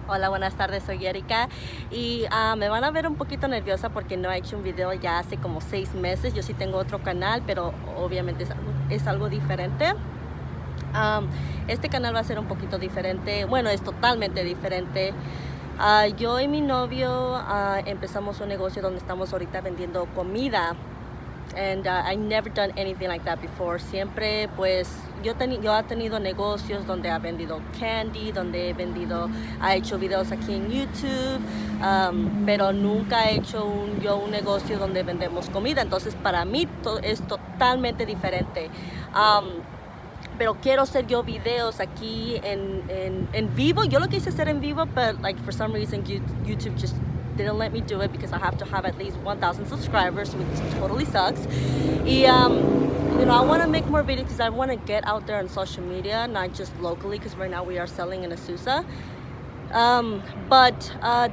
Hola, buenas tardes, soy Erika y me van a ver un poquito nerviosa porque no he hecho un video ya hace como 6 meses. Yo sí tengo otro canal, pero obviamente es algo diferente. Este canal va a ser un poquito diferente, bueno, es totalmente diferente. Yo y mi novio empezamos un negocio donde estamos ahorita vendiendo comida. And I never done anything like that before. Siempre pues yo he tenido negocios donde he vendido candy, donde he hecho videos aquí en YouTube, pero nunca he hecho un negocio donde vendemos comida. Entonces para mí es totalmente diferente. Pero quiero hacer yo videos aquí en vivo. Yo lo quise hacer en vivo, but like for some reason YouTube just didn't let me do it because I have to have at least 1,000 subscribers, which totally sucks. I want to make more videos because I want to get out there on social media, not just locally, because right now we are selling in Azusa.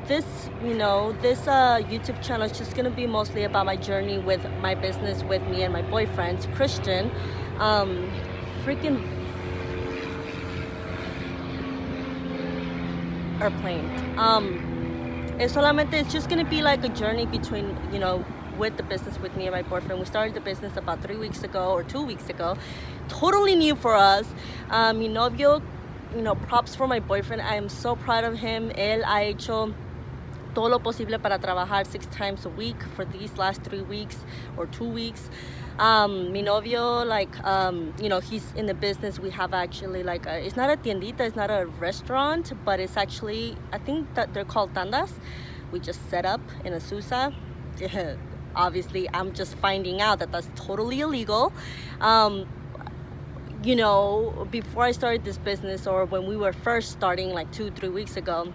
This YouTube channel is just going to be mostly about my journey with my business with me and my boyfriend, Christian. Freaking airplane. It's just gonna be like a journey between, with the business with me and my boyfriend. We started the business about 3 weeks ago or 2 weeks ago. Totally new for us. Mi novio, props for my boyfriend. I am so proud of him. Él ha hecho todo lo posible para trabajar 6 times a week for these last 3 weeks or 2 weeks. Mi novio, he's in the business. We have actually it's not a tiendita, it's not a restaurant, but it's actually, I think that they're called tandas. We just set up in Azusa. Obviously, I'm just finding out that that's totally illegal. Before I started this business, or when we were first starting 2-3 weeks ago,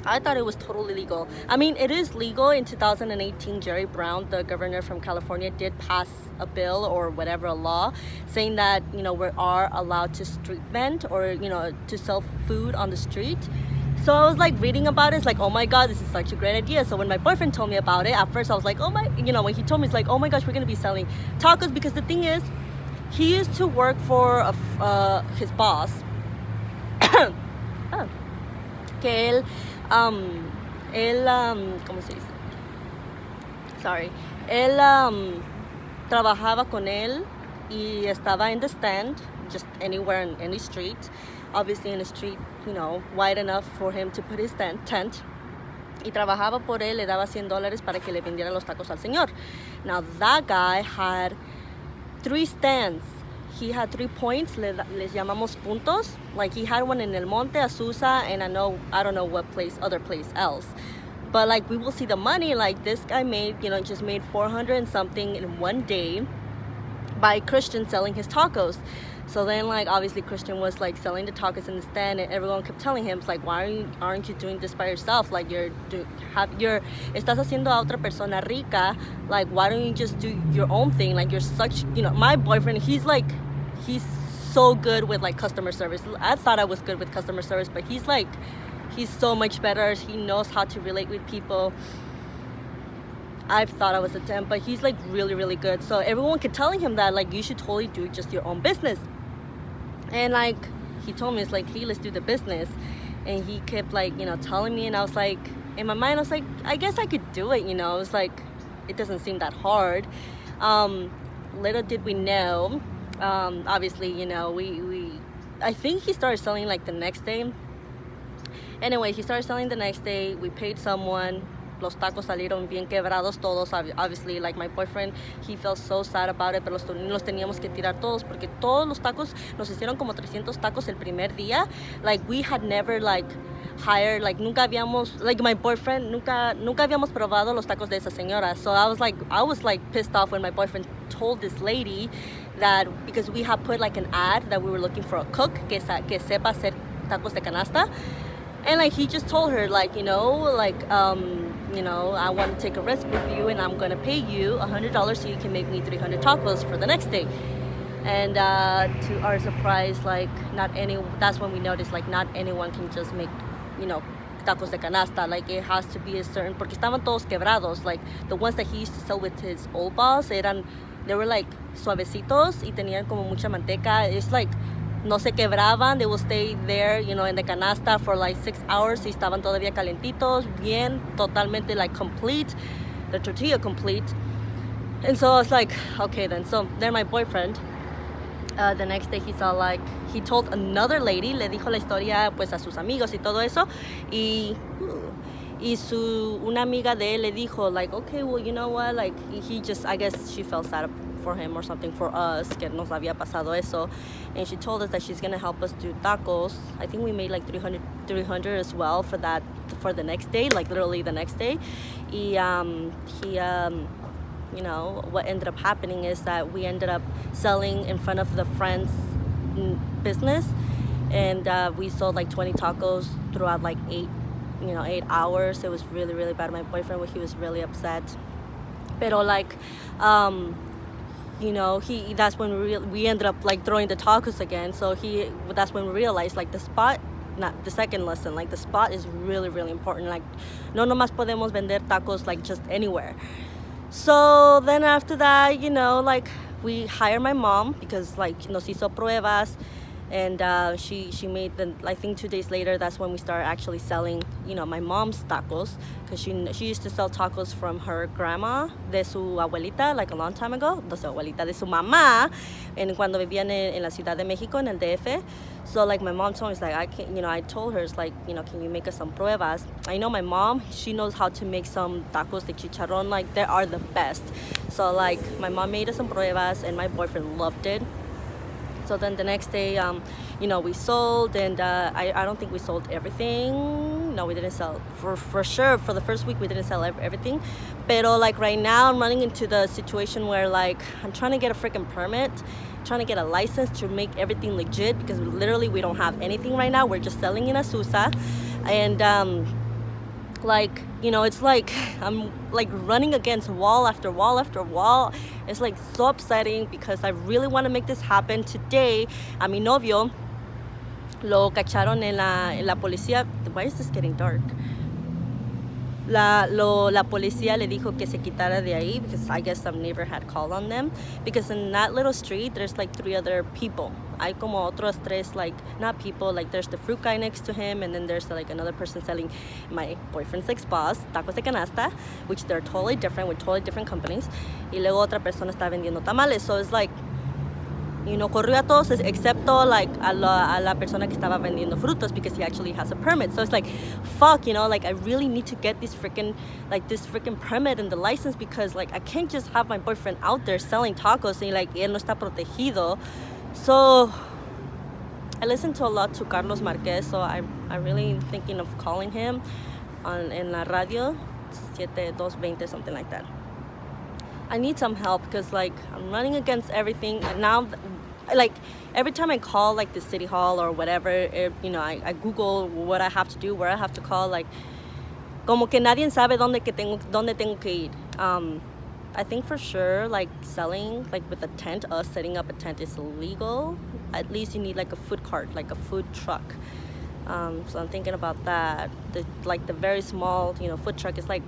I thought it was totally legal. I mean, it is legal. In 2018, Jerry Brown, the governor from California, did pass a bill or whatever, a law, saying that, we are allowed to street vend or, to sell food on the street. So I was reading about it, it's oh my God, this is such a great idea. So when my boyfriend told me about it, at first I was when he told me, it's oh my gosh, we're gonna be selling tacos, because the thing is, he used to work for his boss. Que ¿cómo se dice? Sorry. Él trabajaba con él y estaba in the stand, just anywhere in any street. Obviously in a street, wide enough for him to put his tent. Y trabajaba por él, le daba $100 para que le vendiera los tacos al señor. Now that guy had 3 stands. He had 3 points, les llamamos puntos. He had one in El Monte, Azusa, and I don't know what other place else. But we will see the money. This guy made, just made 400 and something in one day by Christian selling his tacos. So then obviously Christian was selling the tacos in the stand, and everyone kept telling him, why aren't you doing this by yourself? Estás haciendo a otra persona rica. Why don't you just do your own thing? You're such, my boyfriend, he's so good with customer service. I thought I was good with customer service, but he's so much better. He knows how to relate with people. I thought I was a 10, but he's really, really good. So everyone kept telling him that you should totally do just your own business. And he told me, it's hey, let's do the business. And he kept telling me, and I was in my mind, I was I guess I could do it, It's it doesn't seem that hard. Little did we know, obviously, I think he started selling the next day. Anyway, he started selling the next day. We paid someone. Los tacos salieron bien quebrados todos. Obviously, my boyfriend, he felt so sad about it, pero los teníamos que tirar todos porque todos los tacos, nos hicieron como 300 tacos el primer día. We had never hired, nunca habíamos, my boyfriend, nunca habíamos probado los tacos de esa señora. So I was pissed off when my boyfriend told this lady that, because we had put an ad that we were looking for a cook que sepa hacer tacos de canasta. And he just told her I want to take a risk with you, and I'm gonna pay you $100 so you can make me 300 tacos for the next day. And to our surprise, that's when we noticed not anyone can just make tacos de canasta. It has to be a certain, porque estaban todos quebrados. The ones that he used to sell with his old boss, they were suavecitos y tenían como mucha manteca. It's no se quebraban. They will stay there, you know, in the canasta for like 6 hours. Y estaban todavía calentitos, bien, totalmente like complete, the tortilla complete. And so I was like, okay then. So then my boyfriend, the next day he saw like, he told another lady, le dijo la historia pues a sus amigos y todo eso. Y una amiga de él le dijo like, okay, well, you know what, like he just, I guess she felt sad for him or something, for us, que nos había pasado eso. And she told us that she's gonna help us do tacos. I think we made like 300 as well for that, for the next day, like literally the next day. Y you know, what ended up happening is that we ended up selling in front of the friend's business, and we sold like 20 tacos throughout like 8 hours. It was really, really bad. My boyfriend, he was really upset. Pero like, you know, that's when we ended up like throwing the tacos again. So that's when we realized like the spot, not the second lesson, like the spot is really, really important. Like, no nomás podemos vender tacos like just anywhere. So then after that, you know, like we hired my mom because like nos hizo pruebas, and she made I think 2 days later, that's when we started actually selling, you know, my mom's tacos, because she used to sell tacos from her grandma, de su abuelita, like a long time ago, de su abuelita, de su mamá, and cuando vivían en la Ciudad de México, en el DF. So like my mom told me, it's like, I can't, you know, I told her, it's like, you know, can you make us some pruebas? I know my mom, she knows how to make some tacos de chicharrón, like they are the best. So like my mom made us some pruebas, and my boyfriend loved it. So then the next day, you know, we sold, and I don't think we sold everything. No, we didn't sell. For sure, for the first week, we didn't sell everything. Pero like right now, I'm running into the situation where like I'm trying to get a freaking permit, trying to get a license to make everything legit, because literally we don't have anything right now. We're just selling in Azusa. And like, you know, it's like I'm like running against wall after wall after wall. It's like so upsetting, because I really want to make this happen. Today, a mi novio lo cacharon en la policía. Why is this getting dark? La policía le dijo que se quitara de ahí, because I guess some neighbor had called on them, because in that little street there's like 3 other people. Hay como otros 3, like, not people, like there's the fruit guy next to him, and then there's like another person selling my boyfriend's ex-boss, Tacos de Canasta, which they're totally different, with totally different companies. Y luego otra persona está vendiendo tamales. So it's like, you know, corrió a todos excepto like a la persona que estaba vendiendo frutos, because he actually has a permit. So it's like, fuck, you know, like I really need to get this freaking permit and the license, because like I can't just have my boyfriend out there selling tacos and like él no está protegido. So I listened to a lot to Carlos Marquez, so I'm really thinking of calling him en la radio 7220, something like that. I need some help, because like I'm running against everything, and now like every time I call like the city hall or whatever, you know, I Google what I have to do, where I have to call, like como que nadie sabe dónde tengo que ir. I think for sure like selling like with a tent, us setting up a tent is illegal. At least you need like a food cart, like a food truck. So I'm thinking about that. The very small, you know, food truck is like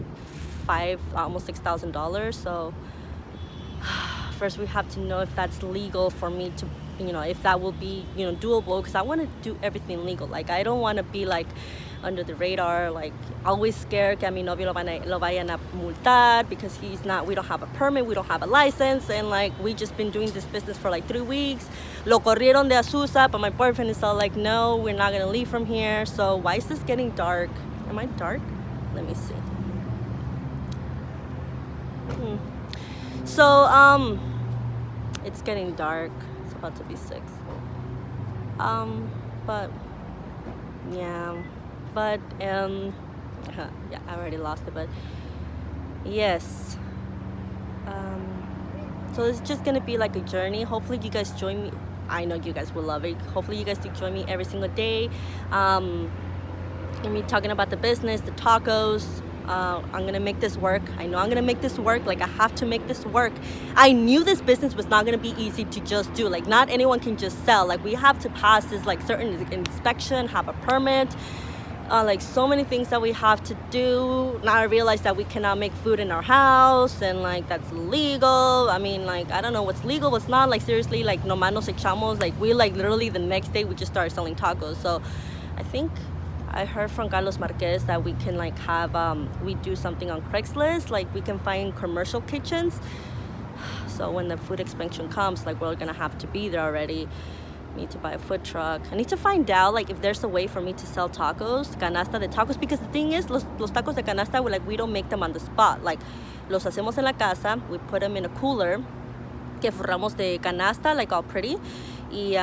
almost $6,000. So first we have to know if that's legal for me to, you know, if that will be, you know, doable, because I want to do everything legal. Like I don't want to be like under the radar, like always scared que a mi novio lo vayan a multar, because we don't have a permit, we don't have a license, and like we just been doing this business for like 3 weeks. Lo corrieron de Azusa, but my boyfriend is all like, no, we're not gonna leave from here. So why is this getting dark? Am I dark? Let me see. So it's getting dark. It's about to be 6. But yeah, yeah, I already lost it, but yes. So it's just gonna be like a journey. Hopefully you guys join me. I know you guys will love it. Hopefully you guys do join me every single day. Me talking about the business, the tacos. I'm gonna make this work. I know I'm gonna make this work. Like I have to make this work. I knew this business was not gonna be easy to just do. Like not anyone can just sell. Like we have to pass this like certain inspection, have a permit. like so many things that we have to do. Now I realize that we cannot make food in our house, and like that's illegal. I mean, like I don't know what's legal, what's not. Like seriously, like nomás nos echamos. Like we like literally the next day we just started selling tacos. So I think I heard from Carlos Marquez that we can like have we do something on Craigslist. Like we can find commercial kitchens. So when the food expansion comes, like we're gonna have to be there already. Need to buy a food truck. I need to find out like if there's a way for me to sell tacos, canasta de tacos, because the thing is los tacos de canasta, we don't make them on the spot. Like los hacemos en la casa, we put them in a cooler que forramos de canasta, like all pretty, y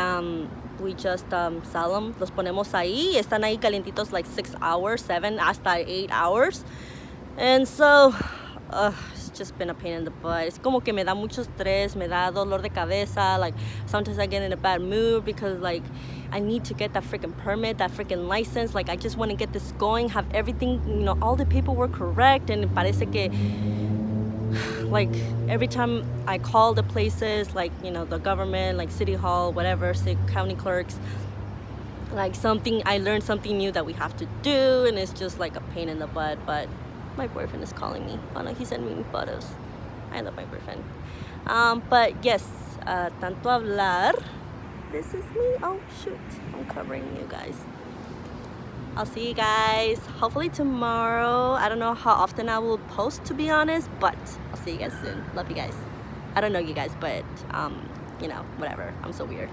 we just sell them. Los ponemos ahí, están ahí calientitos like 6 hours, 7 hasta 8 hours. And so it's just been a pain in the butt. Es como que me da mucho stress, me da dolor de cabeza. Like sometimes I get in a bad mood because like I need to get that freaking permit, that freaking license. Like I just want to get this going, have everything, you know, all the paperwork correct. And parece que like every time I call the places, like, you know, the government, like city hall, whatever, city county clerks, like I learned something new that we have to do, and it's just like a pain in the butt. But my boyfriend is calling me. Oh no, he sent me photos. I love my boyfriend. But yes, tanto hablar. This is me. Oh shoot, I'm covering you guys. I'll see you guys hopefully tomorrow. I don't know how often I will post, to be honest, but I'll see you guys soon. Love you guys. I don't know you guys, but you know, whatever. I'm so weird.